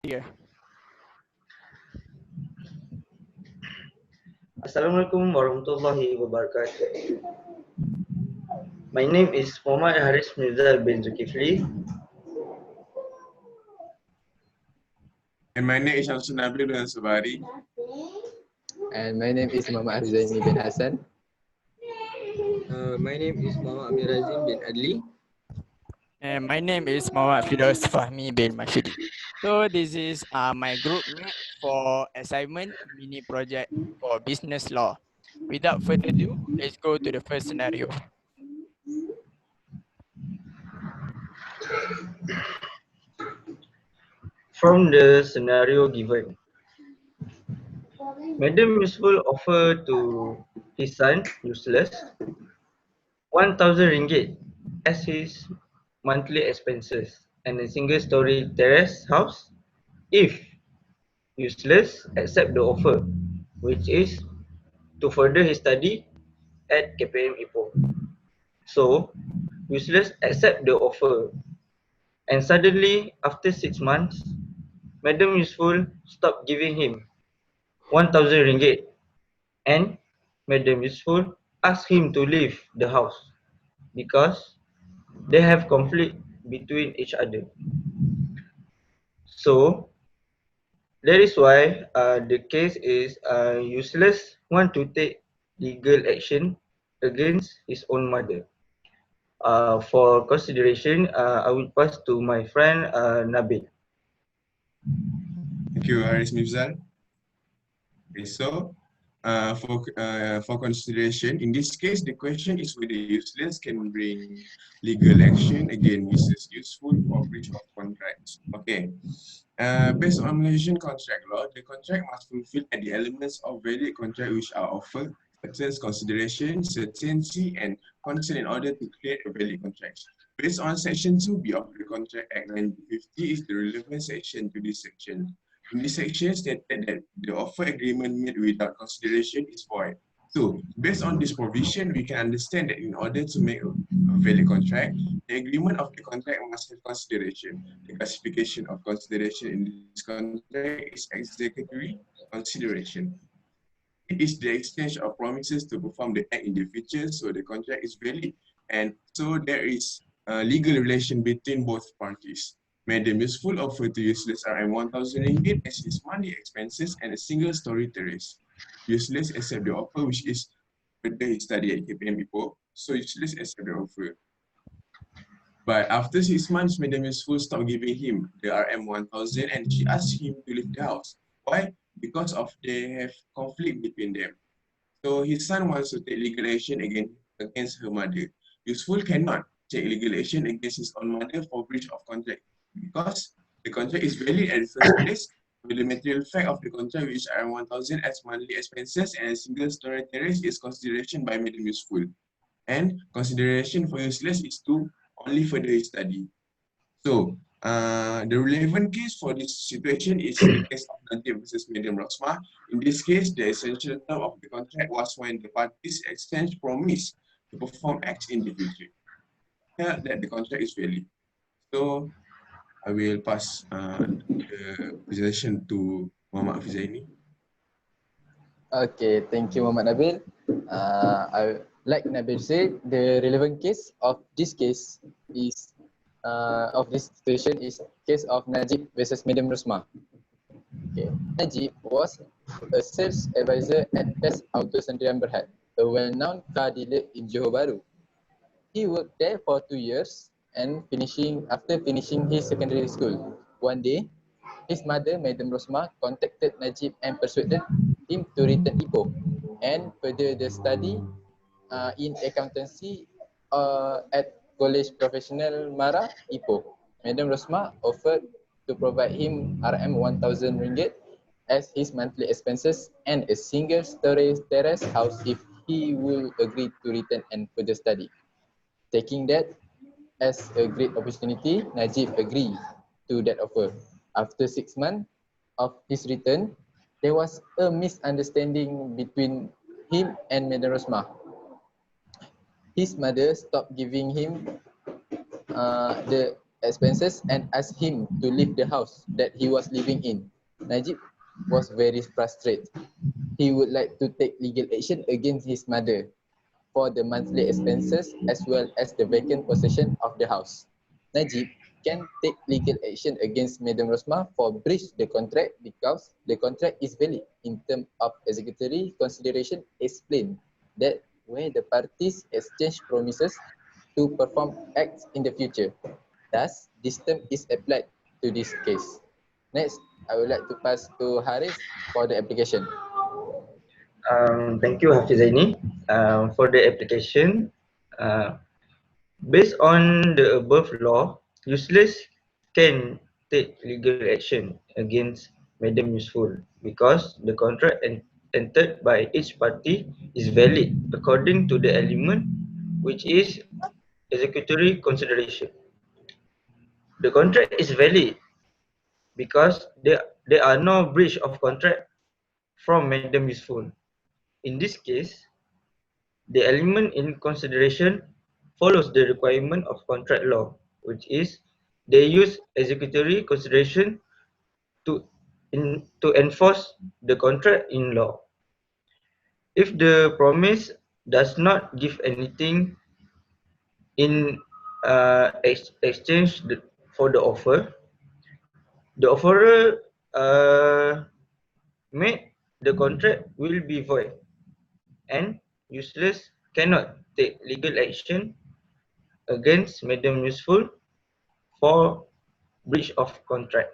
Yeah. Assalamualaikum warahmatullahi wabarakatuh. My name is Muhammad Harith MIFZAL bin ZULKIFLI. And my name is SHAMSUL NABIL bin Sabari. And my name is Muhammad HAFIZAINI bin HASSAN. My name is Muhammad RAZIN bin ADLI. And my name is Firdaus Fahmie bin MASHUDI. So this is my group mate for assignment mini project for business law. Without further ado, let's go to the first scenario. From the scenario given, Madam Yusuful offered to his son, Useless, 1,000 ringgit as his monthly expenses and a single-story terrace house if Useless accept the offer, which is to further his study at KPM Ipoh. So, Useless accept the offer, and suddenly, after 6 months, Madam Useful stopped giving him 1,000 ringgit, and Madam Useful asked him to leave the house because they have conflict between each other. So, that is why the case is Useless want to take legal action against his own mother. For consideration, I will pass to my friend Nabil. Thank you, Hariz MIFZAL. Okay, so for consideration, in this case, the question is whether Useless can bring legal action against Mrs. Useful for breach of contract. Okay. Based on Malaysian contract law, the contract must fulfill the elements of valid contract which are offered, such consideration, certainty, and consent in order to create a valid contract. Based on Section 2B of the Contract Act 1950 is the relevant section to this section. In this section stated that the offer agreement made without consideration is void. So, based on this provision, we can understand that in order to make a valid contract, the agreement of the contract must have consideration. The classification of consideration in this contract is executory consideration. It is the exchange of promises to perform the act in the future, so the contract is valid. And so there is a legal relation between both parties. Madam Useful offered to Useless RM 1,000 ringgit as his monthly expenses and a single-story terrace. Useless accept the offer, which is whether he study at KPM Ipoh, so Useless accept the offer. But after 6 months, Madam Useful stopped giving him the RM 1,000 and she asked him to leave the house. Why? Because of they have conflict between them. So his son wants to take legal action against her mother. Useful cannot take legal action against his own mother for breach of contract because the contract is valid at the first place. With the material fact of the contract, which are 1,000 as monthly expenses and a single story terrace is consideration by Madam Useful. And consideration for Useless is to only further his study. So, the relevant case for this situation is the case of Najib versus Madam Rosmah. In this case, the essential term of the contract was when the parties exchange promise to perform acts in the future. Here, that the contract is valid. So, I will pass the presentation to Muhammad HAFIZAINI. Okay, thank you, Muhammad Nabil. Like Nabil said, the relevant case of this case is of this situation is case of Najib versus Madam Rosmah. Okay. Najib was a sales advisor at Best Auto Sendirian Berhad, a well-known car dealer in Johor Bahru. He worked there for 2 years and after finishing his secondary school. One day, his mother, Madam Rosmah, contacted Najib and persuaded him to return Ipoh and further the study in accountancy at College Professional Mara, Ipoh. Madam Rosmah offered to provide him RM 1,000 ringgit as his monthly expenses and a single-story terrace house if he will agree to return and further study. Taking that as a great opportunity, Najib agreed to that offer. After 6 months of his return, there was a misunderstanding between him and Madam Rosmah. His mother stopped giving him the expenses and asked him to leave the house that he was living in. Najib was very frustrated. He would like to take legal action against his mother for the monthly expenses as well as the vacant possession of the house. Najib can take legal action against Madam Rosma for breach the contract because the contract is valid. In terms of executory consideration, explain that where the parties exchange promises to perform acts in the future. Thus, this term is applied to this case. Next, I would like to pass to Hariz for the application. Thank you, Hafizaini. For the application, uh, based on the above law, useless can take legal action against Madam Useful because the contract entered by each party is valid according to the element which is executory consideration. The contract is valid because there are no breach of contract from Madam Useful. In this case, the element in consideration follows the requirement of contract law, which is they use executory consideration to enforce the contract in law. If the promise does not give anything in exchange for the offer, the offerer made the contract will be void and useless cannot take legal action against Madam Useful for breach of contract.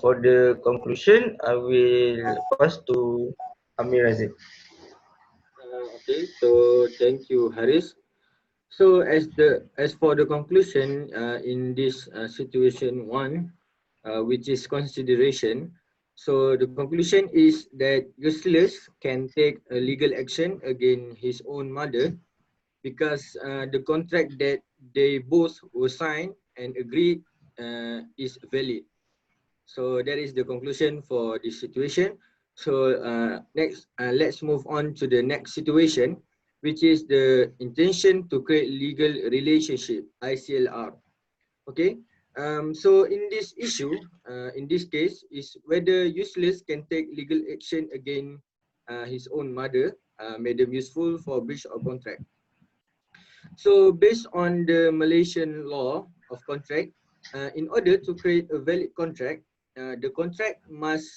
For the conclusion, I will pass to Amir Razin. Okay, so thank you, Haris. So as for the conclusion in this situation one, which is consideration. So the conclusion is that useless can take a legal action against his own mother because the contract that they both were signed and agreed is valid. So that is the conclusion for this situation. So next, let's move on to the next situation, which is the intention to create legal relationship, ICLR. Okay. So in this issue, in this case, is whether useless can take legal action against his own mother, Madam Useful, for breach of contract. So based on the Malaysian law of contract, in order to create a valid contract, the contract must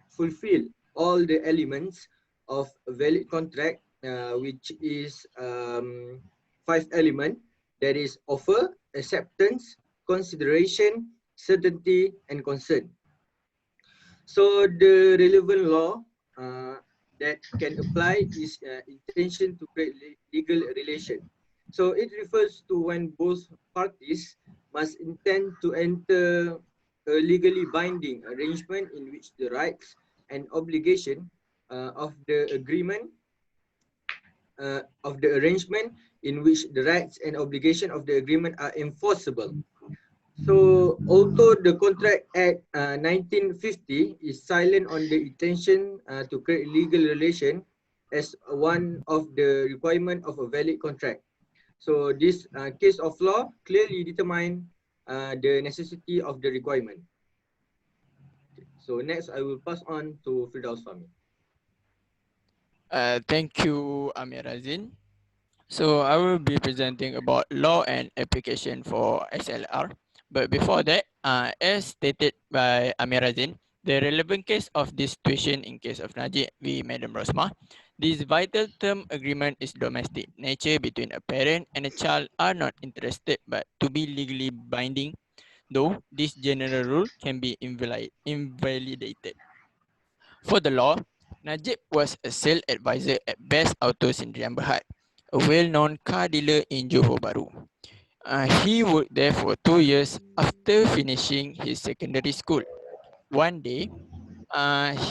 fulfill all the elements of a valid contract, which is 5 elements, that is offer, acceptance, consideration, certainty, and consent. So the relevant law that can apply is intention to create legal relation. So it refers to when both parties must intend to enter a legally binding arrangement in which the rights and obligation of the agreement of the arrangement in which the rights and obligation of the agreement are enforceable. So although the Contract Act 1950 is silent on the intention to create legal relation as one of the requirement of a valid contract. So this case of law clearly determine the necessity of the requirement. So next I will pass on to Firdaus Fahmie. Thank you, Amir Razin. So I will be presenting about law and application for SLR. But before that, as stated by Amir Razin, the relevant case of this situation in case of Najib v. Madam Rosma, this vital term agreement is domestic nature between a parent and a child are not interested but to be legally binding, though this general rule can be invalidated. For the law, Najib was a sales advisor at Best Auto Sdn Bhd, a well-known car dealer in Johor Bahru. He worked there for 2 years after finishing his secondary school. One day,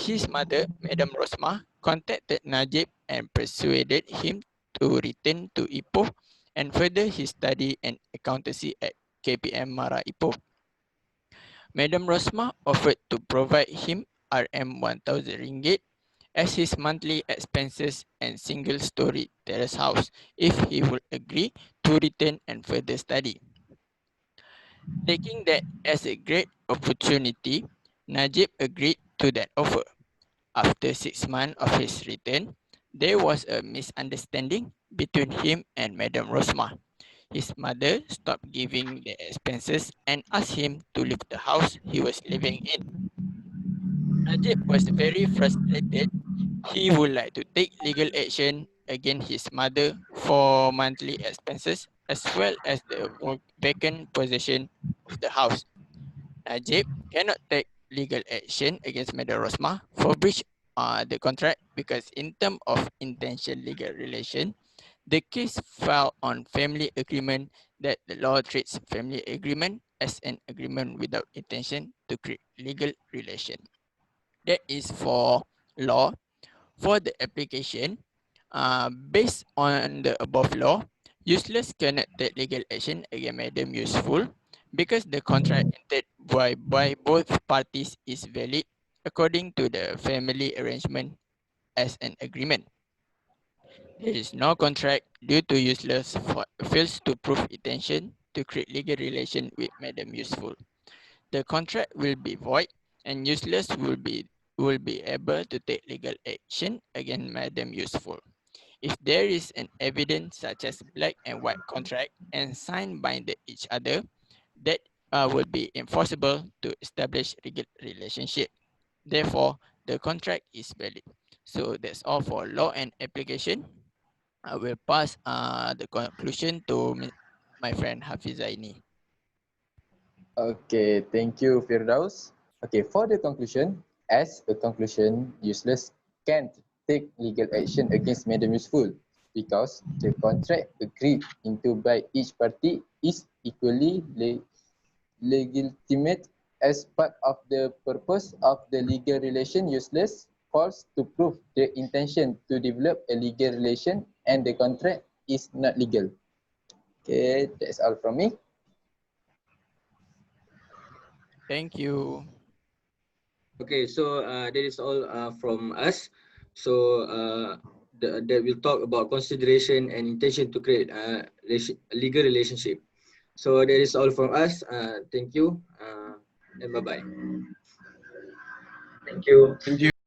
his mother, Madam Rosma, contacted Najib and persuaded him to return to Ipoh and further his study and accountancy at KPM Mara Ipoh. Madam Rosma offered to provide him RM1,000 as his monthly expenses and single-story terrace house if he would agree to return and further study. Taking that as a great opportunity, Najib agreed to that offer. After 6 months of his return, there was a misunderstanding between him and Madam Rosmah. His mother stopped giving the expenses and asked him to leave the house he was living in. Najib was very frustrated. He would like to take legal action against his mother for monthly expenses as well as the vacant possession of the house. Najib cannot take legal action against Madam Rosmah for breach the contract because in terms of intention legal relation, the case filed on family agreement that the law treats family agreement as an agreement without intention to create legal relation. That is for law. For the application, based on the above law, useless cannot take legal action against Madam Useful because the contract entered by both parties is valid according to the family arrangement as an agreement. There is no contract due to useless fails to prove intention to create legal relation with Madam Useful. The contract will be void and useless will be able to take legal action against Madam Useful. If there is an evidence such as black and white contract and signed by each other, that will be enforceable to establish legal relationship. Therefore, the contract is valid. So that's all for law and application. I will pass the conclusion to my friend Hafizaini. Okay, thank you, Firdaus. Okay, for the conclusion, as a conclusion, useless can't take legal action against Madam Useful because the contract agreed into by each party is equally legitimate as part of the purpose of the legal relation. Useless falls to prove the intention to develop a legal relation and the contract is not legal. Okay, that's all from me. Thank you. Okay, so that is all from us. So that will talk about consideration and intention to create a legal relationship. So that is all from us. Thank you and bye bye. Thank you. Thank you.